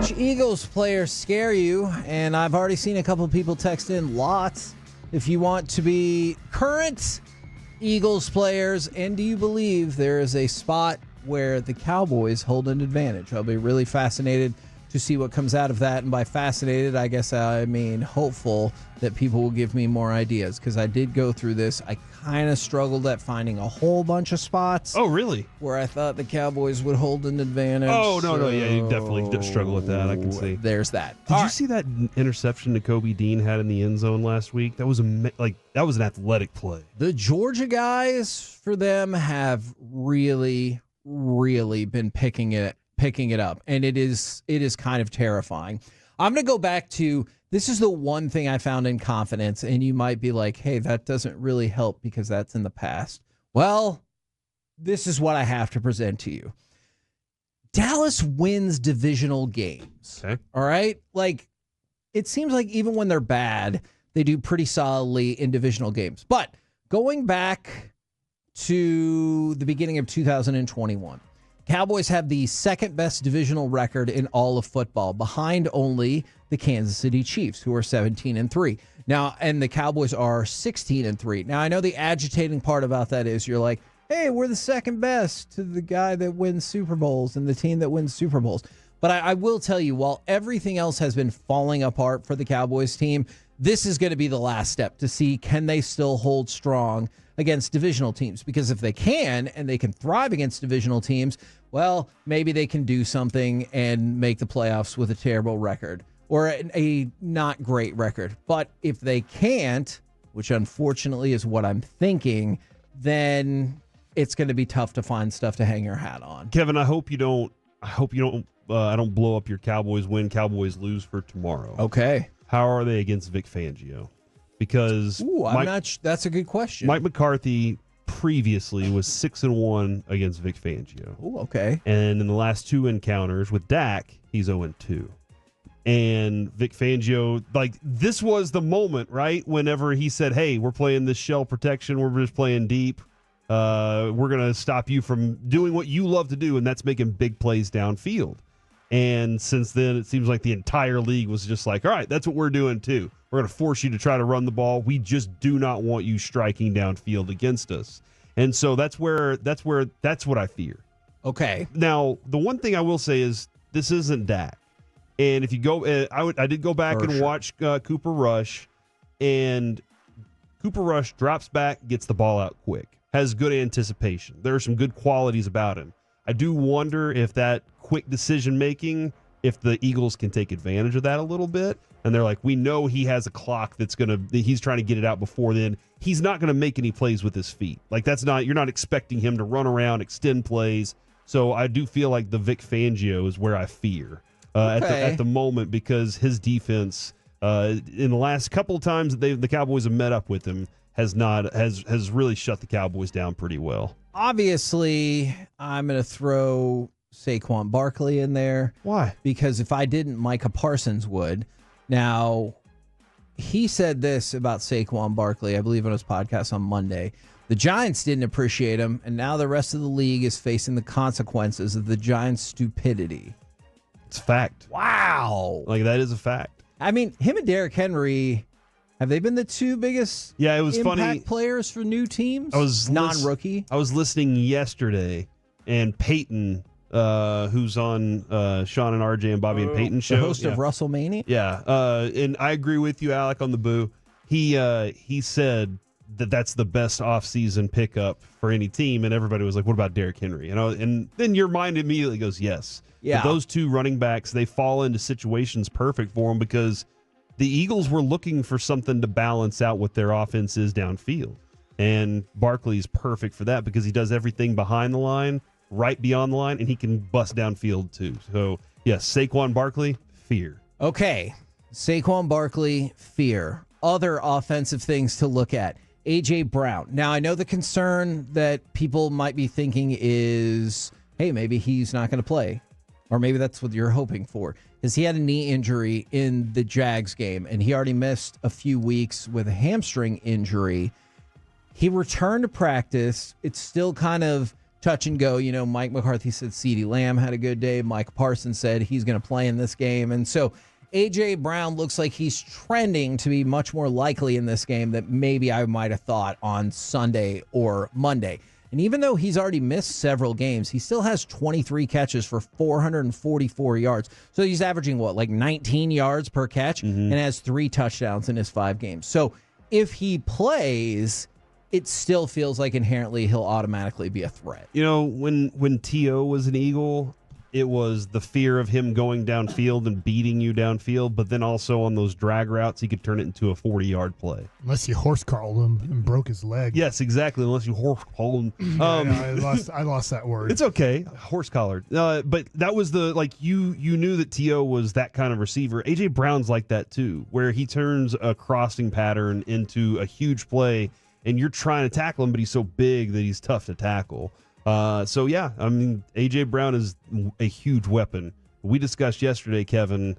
Which Eagles players scare you? And I've already seen a couple of people text in lots. If you want to be current Eagles players, and do you believe there is a spot where the Cowboys hold an advantage? I'll be really fascinated to see what comes out of that. And by fascinated, I guess I mean hopeful that people will give me more ideas, because I did go through this. I kind of struggled at finding a whole bunch of spots. Oh, really? Where I thought the Cowboys would hold an advantage. Oh, no, yeah, you definitely struggle with that, I can see. There's that. Did you see that interception that Kobe Dean had in the end zone last week? That was an athletic play. The Georgia guys, for them, have really, really been picking it up, and it is kind of terrifying. I'm going to go back to, this is the one thing I found in confidence, and you might be like, hey, that doesn't really help because that's in the past. Well, this is what I have to present to you. Dallas wins divisional games. Okay. All right? Like, it seems like even when they're bad, they do pretty solidly in divisional games. But going back to the beginning of 2021, Cowboys have the second best divisional record in all of football, behind only the Kansas City Chiefs, who are 17-3. Now, and the Cowboys are 16-3. Now, I know the agitating part about that is you're like, hey, we're the second best to the guy that wins Super Bowls and the team that wins Super Bowls. But I will tell you, while everything else has been falling apart for the Cowboys team, this is going to be the last step to see, can they still hold strong against divisional teams? Because if they can, and they can thrive against divisional teams, well, maybe they can do something and make the playoffs with a terrible record or a not great record. But if they can't, which unfortunately is what I'm thinking, then it's going to be tough to find stuff to hang your hat on. Kevin, I hope you don't I don't blow up your Cowboys win, Cowboys lose for tomorrow. Okay. How are they against Vic Fangio? Because that's a good question. Mike McCarthy previously was 6-1 against Vic Fangio. Oh, okay. And in the last two encounters with Dak, he's 0-2. And Vic Fangio, this was the moment, right? Whenever he said, hey, we're playing this shell protection, we're just playing deep. We're going to stop you from doing what you love to do, and that's making big plays downfield. And since then, it seems like the entire league was just like, all right, that's what we're doing too. We're going to force you to try to run the ball. We just do not want you striking downfield against us. And so that's what I fear. Okay. Now, the one thing I will say is this isn't Dak. And if you go, I did go back and watch Cooper Rush, and Cooper Rush drops back, gets the ball out quick, has good anticipation. There are some good qualities about him. I do wonder if that quick decision-making, if the Eagles can take advantage of that a little bit. And they're like, we know he has a clock he's trying to get it out before then. He's not going to make any plays with his feet. You're not expecting him to run around, extend plays. So I do feel like the Vic Fangio is where I fear at the moment, because his defense, in the last couple of times that the Cowboys have met up with him, has really shut the Cowboys down pretty well. Obviously, I'm going to throw Saquon Barkley in there. Why? Because if I didn't, Micah Parsons would. Now, he said this about Saquon Barkley, I believe on his podcast on Monday. The Giants didn't appreciate him, and now the rest of the league is facing the consequences of the Giants' stupidity. It's a fact. Wow. That is a fact. I mean, him and Derrick Henry, have they been the two biggest impact players for new teams? Non-rookie. I was listening yesterday, and Peyton, who's on Sean and RJ and Bobby and Peyton show. The host of WrestleMania? Yeah. And I agree with you, Alec, on the boo. He said that's the best offseason pickup for any team, and everybody was like, what about Derrick Henry? And then your mind immediately goes, yes. Yeah. But those two running backs, they fall into situations perfect for them, because the Eagles were looking for something to balance out what their offense is downfield. And Barkley's perfect for that, because he does everything behind the line, right beyond the line, and he can bust downfield too. So, yes, Saquon Barkley, fear. Okay, Saquon Barkley, fear. Other offensive things to look at. A.J. Brown. Now, I know the concern that people might be thinking is, hey, maybe he's not going to play. Or maybe that's what you're hoping for. Because he had a knee injury in the Jags game, and he already missed a few weeks with a hamstring injury. He returned to practice. It's still kind of touch and go. Mike McCarthy said CeeDee Lamb had a good day. Mike Parsons said he's going to play in this game. And so A.J. Brown looks like he's trending to be much more likely in this game than maybe I might have thought on Sunday or Monday. And even though he's already missed several games, he still has 23 catches for 444 yards. So he's averaging, 19 yards per catch and has 3 touchdowns in his 5 games. So if he plays, it still feels like inherently he'll automatically be a threat. When T.O. was an Eagle, it was the fear of him going downfield and beating you downfield, but then also on those drag routes, he could turn it into a 40-yard play. Unless you horse-called him and broke his leg. Yes, exactly, unless you horse-called him. I lost that word. It's okay, horse-collared. But that was you knew that T.O. was that kind of receiver. A.J. Brown's like that too, where he turns a crossing pattern into a huge play, and you're trying to tackle him, but he's so big that he's tough to tackle. A.J. Brown is a huge weapon. We discussed yesterday, Kevin,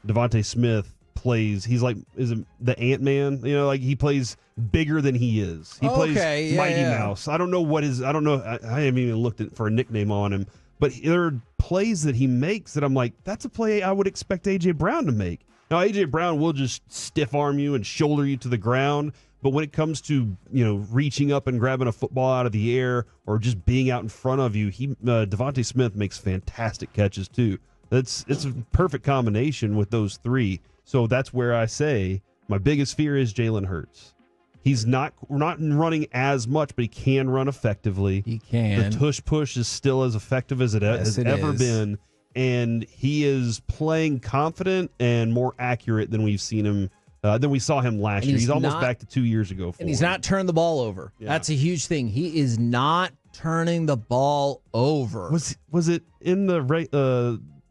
Devontae Smith plays, he's is it the Ant-Man? He plays bigger than he is. He plays Mighty Mouse. I don't know I haven't even looked for a nickname on him, but there are plays that he makes that I'm like, that's a play I would expect A.J. Brown to make. Now, A.J. Brown will just stiff arm you and shoulder you to the ground. But when it comes to, reaching up and grabbing a football out of the air or just being out in front of you, Devontae Smith makes fantastic catches too. It's a perfect combination with those three. So that's where I say my biggest fear is Jalen Hurts. He's not running as much, but he can run effectively. He can. The tush push is still as effective as it has ever been. And he is playing confident and more accurate than we've seen him. Than we saw him last year. He's almost back to 2 years ago. And he's not turning the ball over. Yeah. That's a huge thing. He is not turning the ball over. Was it in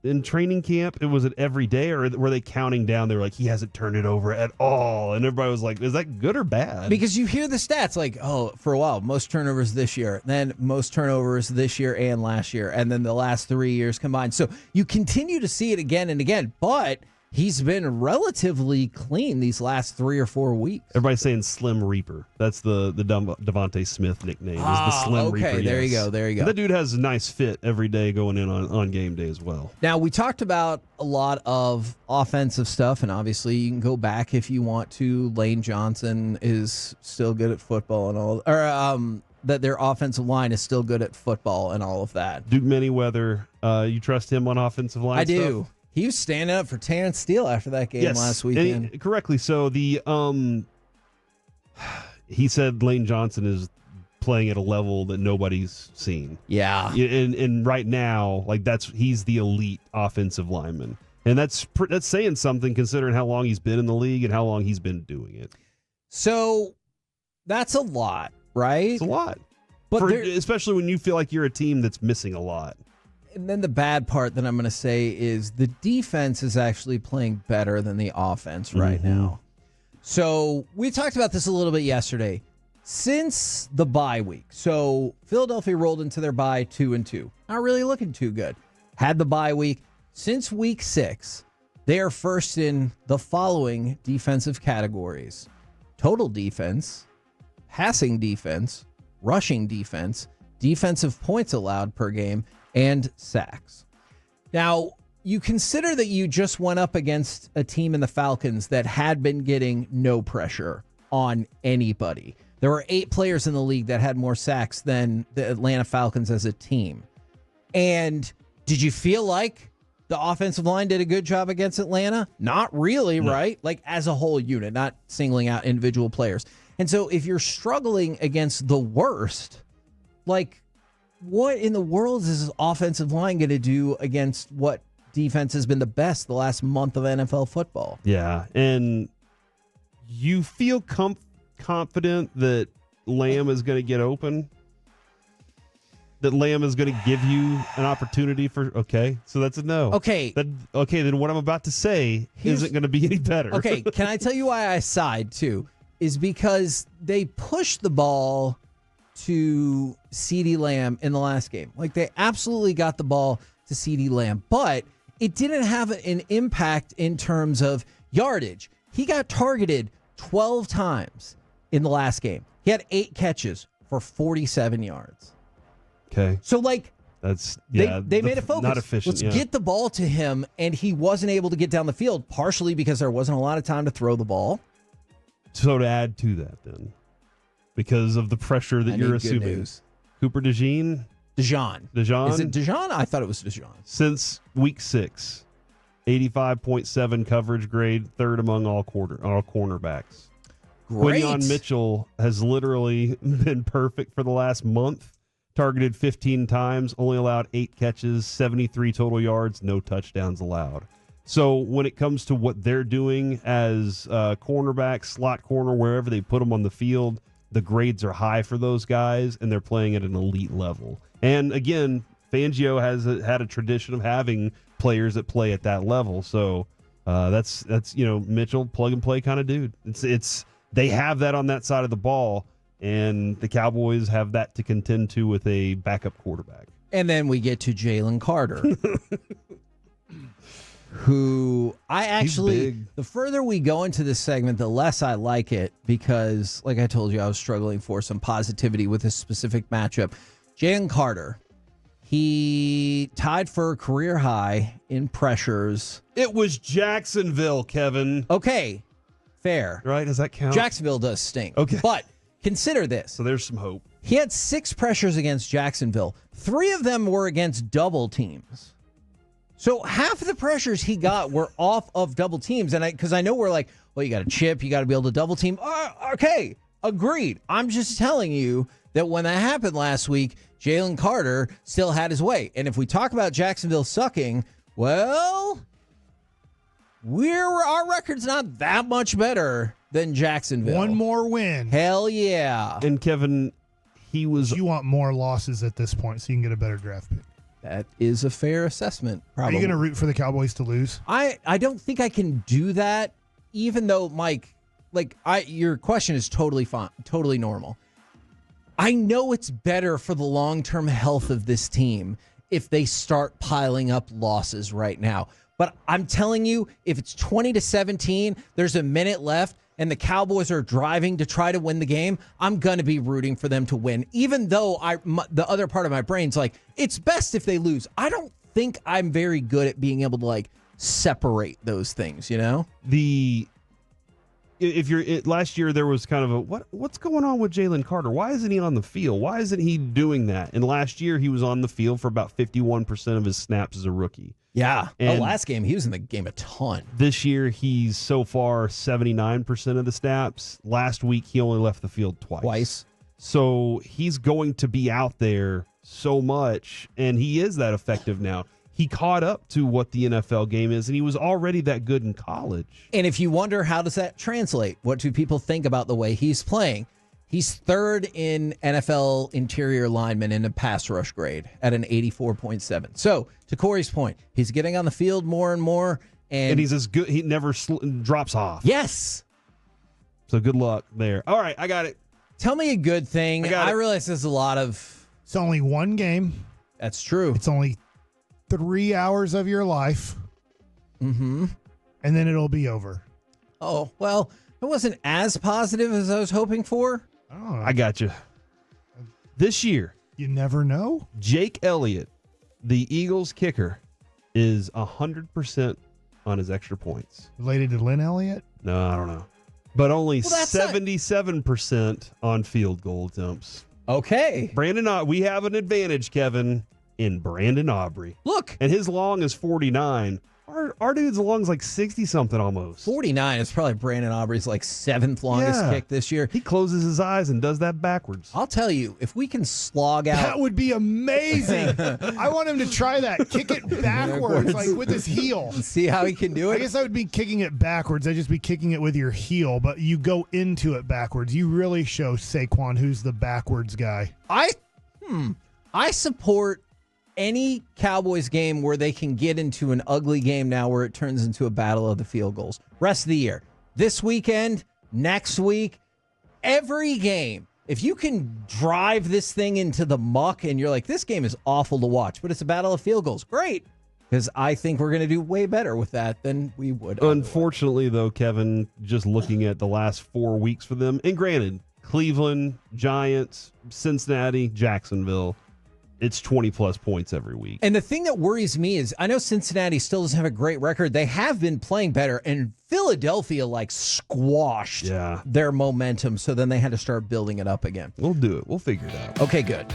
in training camp? Was it every day, or were they counting down? They were like, he hasn't turned it over at all, and everybody was like, is that good or bad? Because you hear the stats for a while, most turnovers this year, then most turnovers this year and last year, and then the last 3 years combined. So you continue to see it again and again, but he's been relatively clean these last 3 or 4 weeks. Everybody's saying Slim Reaper. That's the Devontae Smith nickname. Is the Slim Reaper. Okay, there you go. And that dude has a nice fit every day going in on game day as well. Now, we talked about a lot of offensive stuff, and obviously you can go back if you want to. Lane Johnson is still good at football and all, that their offensive line is still good at football and all of that. Duke Manyweather, you trust him on offensive line? I do. He was standing up for Terrence Steele after that game last weekend. And correctly so. He said Lane Johnson is playing at a level that nobody's seen. Yeah. And right now, he's the elite offensive lineman. And that's saying something considering how long he's been in the league and how long he's been doing it. So that's a lot, right? It's a lot. But especially when you feel like you're a team that's missing a lot. And then the bad part that I'm going to say is the defense is actually playing better than the offense right now. So we talked about this a little bit yesterday. Since the bye week, so Philadelphia rolled into their bye 2-2. Not really looking too good. Had the bye week. Since week 6, they are first in the following defensive categories: total defense, passing defense, rushing defense, defensive points allowed per game, and sacks. Now, you consider that you just went up against a team in the Falcons that had been getting no pressure on anybody. There were 8 players in the league that had more sacks than the Atlanta Falcons as a team. And did you feel like the offensive line did a good job against Atlanta? Not really, no. Right? As a whole unit, not singling out individual players. And so if you're struggling against the worst, what in the world is this offensive line going to do against what defense has been the best the last month of NFL football? Yeah, and you feel confident that Lamb is going to get open? That Lamb is going to give you an opportunity for... Okay, so that's a no. Okay. Then what I'm about to say isn't going to be any better. Okay, can I tell you why I sighed, too? Is because they pushed the ball to CeeDee Lamb in the last game. They absolutely got the ball to CeeDee Lamb, but it didn't have an impact in terms of yardage. He got targeted 12 times in the last game. He had 8 catches for 47 yards. Okay. So, like, That's they made a focus. Not efficient. Let's get the ball to him, and he wasn't able to get down the field, partially because there wasn't a lot of time to throw the ball. So to add to that, then, because of the pressure that you're assuming, Cooper DeJean? Dejan. Is it Dejan? I thought it was Dejan. Since week 6, 85.7 coverage grade, third among all cornerbacks. Great. Quinyon Mitchell has literally been perfect for the last month. Targeted 15 times, only allowed 8 catches, 73 total yards, no touchdowns allowed. So when it comes to what they're doing as cornerback, slot corner, wherever they put them on the field, the grades are high for those guys, and they're playing at an elite level. And again, Fangio has had a tradition of having players that play at that level. So that's Mitchell, plug and play kind of dude. It's they have that on that side of the ball. And the Cowboys have that to contend to with a backup quarterback. And then we get to Jalen Carter, who the further we go into this segment, the less I like it because, like I told you, I was struggling for some positivity with this specific matchup. Jalen Carter, he tied for a career high in pressures. It was Jacksonville, Kevin. Okay, fair. Right? Does that count? Jacksonville does stink. Okay. But consider this. So there's some hope. He had 6 pressures against Jacksonville. 3 of them were against double teams. So half of the pressures he got were off of double teams. And because I know we're like, well, you got to chip, you got to be able to double team. Okay, agreed. I'm just telling you that when that happened last week, Jalen Carter still had his way. And if we talk about Jacksonville sucking, well, our record's not that much better than Jacksonville. One more win. Hell yeah. And Kevin, you want more losses at this point so you can get a better draft pick. That is a fair assessment. Probably. Are you going to root for the Cowboys to lose? I don't think I can do that, even though, Mike, your question is totally fine, totally normal. I know it's better for the long-term health of this team if they start piling up losses right now. But I'm telling you, if it's 20-17, there's a minute left, and the Cowboys are driving to try to win the game, I'm going to be rooting for them to win, even though the other part of my brain's like, it's best if they lose. I don't think I'm very good at being able to, separate those things, you know? Last year there was kind of what's going on with Jalen Carter? Why isn't he on the field? Why isn't he doing that? And last year he was on the field for about 51% of his snaps as a rookie. Yeah. And last game he was in the game a ton. This year he's so far 79% of the snaps. Last week he only left the field twice. So he's going to be out there so much, and he is that effective now. He caught up to what the NFL game is, and he was already that good in college. And if you wonder how does that translate, what do people think about the way he's playing? He's 3rd in NFL interior lineman in a pass rush grade at an 84.7. So, to Corey's point, he's getting on the field more and more. And he's as good. He never drops off. Yes. So, good luck there. All right, I got it. Tell me a good thing. I realize there's a lot of... It's only one game. That's true. It's only 3 hours of your life. Mm-hmm. And then it'll be over. Oh, well, it wasn't as positive as I was hoping for. Oh, I got you. This year, you never know. Jake Elliott, the Eagles kicker, is 100% on his extra points. Related to Lynn Elliott? No, I don't know. But only 77% on field goal attempts. Okay. We have an advantage, Kevin, in Brandon Aubrey. Look. And his long is 49. Our dude's long is 60-something almost. 49 is probably Brandon Aubrey's 7th longest kick this year. He closes his eyes and does that backwards. I'll tell you, if we can slog out... That would be amazing. I want him to try that. Kick it backwards, with his heel. See how he can do it? I guess I would be kicking it backwards. I'd just be kicking it with your heel, but you go into it backwards. You really show Saquon who's the backwards guy. I support any Cowboys game where they can get into an ugly game now where it turns into a battle of the field goals. Rest of the year. This weekend, next week, every game. If you can drive this thing into the muck and you're like, this game is awful to watch, but it's a battle of field goals, great. Because I think we're going to do way better with that than we would. Unfortunately, though, Kevin, just looking at the last 4 weeks for them, and granted, Cleveland, Giants, Cincinnati, Jacksonville, it's 20-plus points every week. And the thing that worries me is I know Cincinnati still doesn't have a great record. They have been playing better, and Philadelphia, squashed their momentum, so then they had to start building it up again. We'll do it. We'll figure it out. Okay, good.